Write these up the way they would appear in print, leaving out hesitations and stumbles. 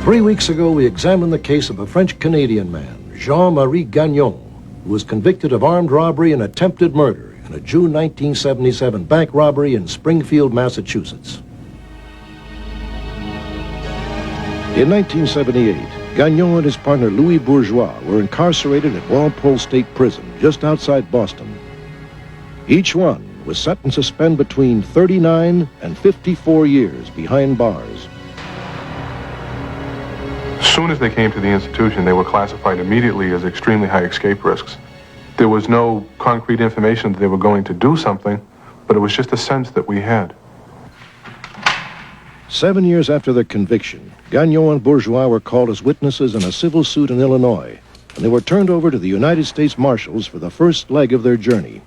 3 weeks ago, we examined the case of a French-Canadian man, Jean-Marie Gagnon, who was convicted of armed robbery and attempted murder in a June 1977 bank robbery in Springfield, Massachusetts. In 1978, Gagnon and his partner Louis Bourgeois were incarcerated at Walpole State Prison just outside Boston. Each one was sentenced to spend between 39 and 54 years behind bars. As soon as they came to the institution, they were classified immediately as extremely high escape risks. There was no concrete information that they were going to do something, but it was just a sense that we had. 7 years after their conviction, Gagnon and Bourgeois were called as witnesses in a civil suit in Illinois, and they were turned over to the United States Marshals for the first leg of their journey.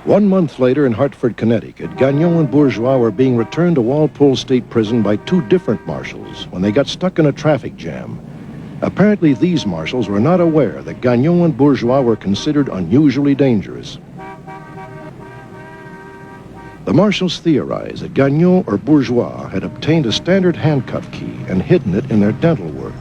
1 month later in Hartford, Connecticut, Gagnon and Bourgeois were being returned to Walpole State Prison by 2 different marshals when they got stuck in a traffic jam. Apparently, these marshals were not aware that Gagnon and Bourgeois were considered unusually dangerous. The marshals theorized that Gagnon or Bourgeois had obtained a standard handcuff key and hidden it in their dental work.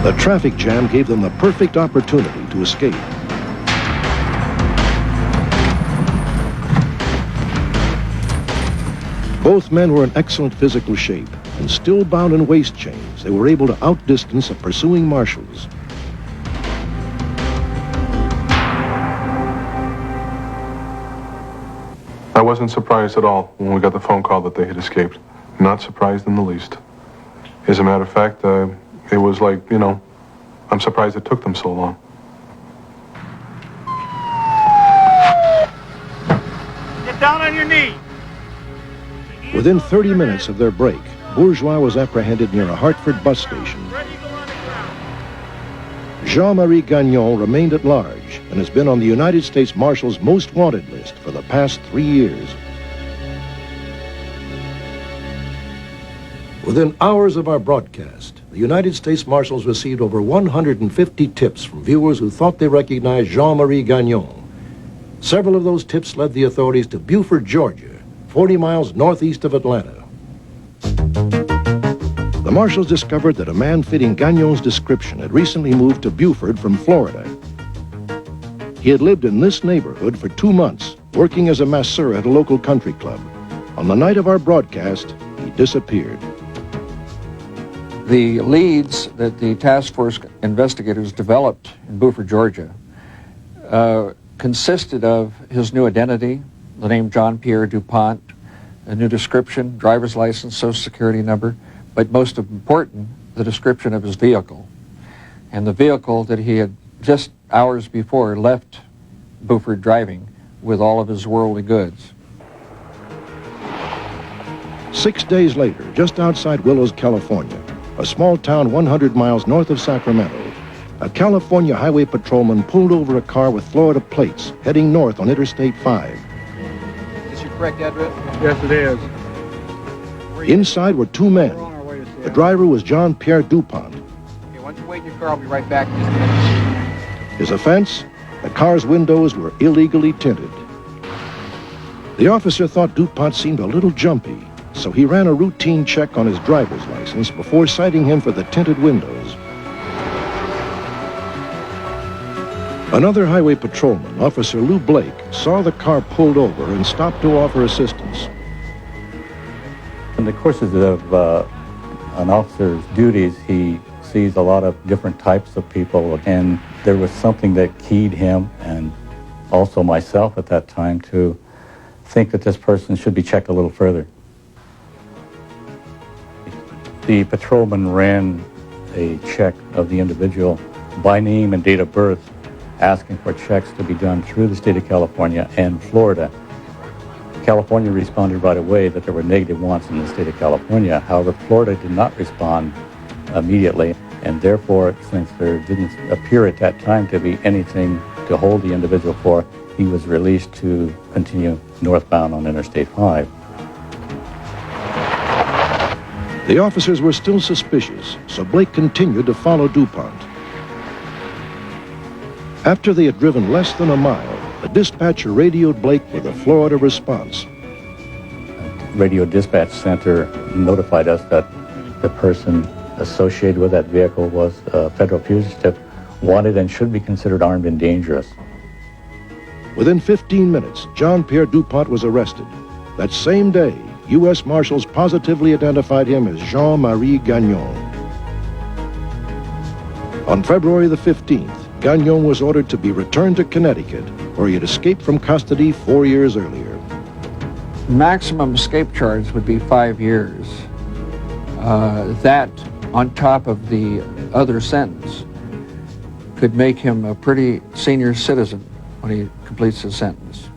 The traffic jam gave them the perfect opportunity to escape. Both men were in excellent physical shape, and still bound in waist chains, they were able to outdistance the pursuing marshals. I wasn't surprised at all when we got the phone call that they had escaped. Not surprised in the least. As a matter of fact, it was like, I'm surprised it took them so long. Get down on your knees. Within 30 minutes of their break, Bourgeois was apprehended near a Hartford bus station. Jean-Marie Gagnon remained at large and has been on the United States Marshals' most wanted list for the past 3 years. Within hours of our broadcast, the United States Marshals received over 150 tips from viewers who thought they recognized Jean-Marie Gagnon. Several of those tips led the authorities to Beaufort, Georgia, 40 miles northeast of Atlanta. The marshals discovered that a man fitting Gagnon's description had recently moved to Beaufort from Florida. He had lived in this neighborhood for 2 months, working as a masseur at a local country club. On the night of our broadcast, he disappeared. The leads that the task force investigators developed in Beaufort, Georgia, consisted of his new identity, the name John Pierre DuPont, a new description, driver's license, social security number, but most important, the description of his vehicle. And the vehicle that he had just hours before left Beaufort driving with all of his worldly goods. 6 days later, just outside Willows, California, a small town 100 miles north of Sacramento, a California highway patrolman pulled over a car with Florida plates heading north on Interstate 5. Is this your correct address? Yes, it is. Inside were 2 men. The driver was John Pierre DuPont. Okay, why don't you wait in your car? I'll be right back in just a minute. His offense? The car's windows were illegally tinted. The officer thought DuPont seemed a little jumpy, so he ran a routine check on his driver's license before citing him for the tinted windows. Another highway patrolman, Officer Lou Blake, saw the car pulled over and stopped to offer assistance. In the courses of an officer's duties, he sees a lot of different types of people, and there was something that keyed him and also myself at that time to think that this person should be checked a little further. The patrolman ran a check of the individual by name and date of birth, asking for checks to be done through the state of California and Florida. California responded right away that there were negative wants in the state of California. However, Florida did not respond immediately, and therefore, since there didn't appear at that time to be anything to hold the individual for, he was released to continue northbound on Interstate 5. The officers were still suspicious, so Blake continued to follow DuPont. After they had driven less than a mile, The dispatcher radioed Blake with a Florida response. Radio Dispatch Center notified us that the person associated with that vehicle was a federal fugitive, wanted and should be considered armed and dangerous. Within 15 minutes, John Pierre DuPont was arrested. That same day, U.S. Marshals positively identified him as Jean-Marie Gagnon. On February the 15th, Gagnon was ordered to be returned to Connecticut, where he had escaped from custody 4 years earlier. Maximum escape charge would be 5 years. That, on top of the other sentence, could make him a pretty senior citizen when he completes his sentence.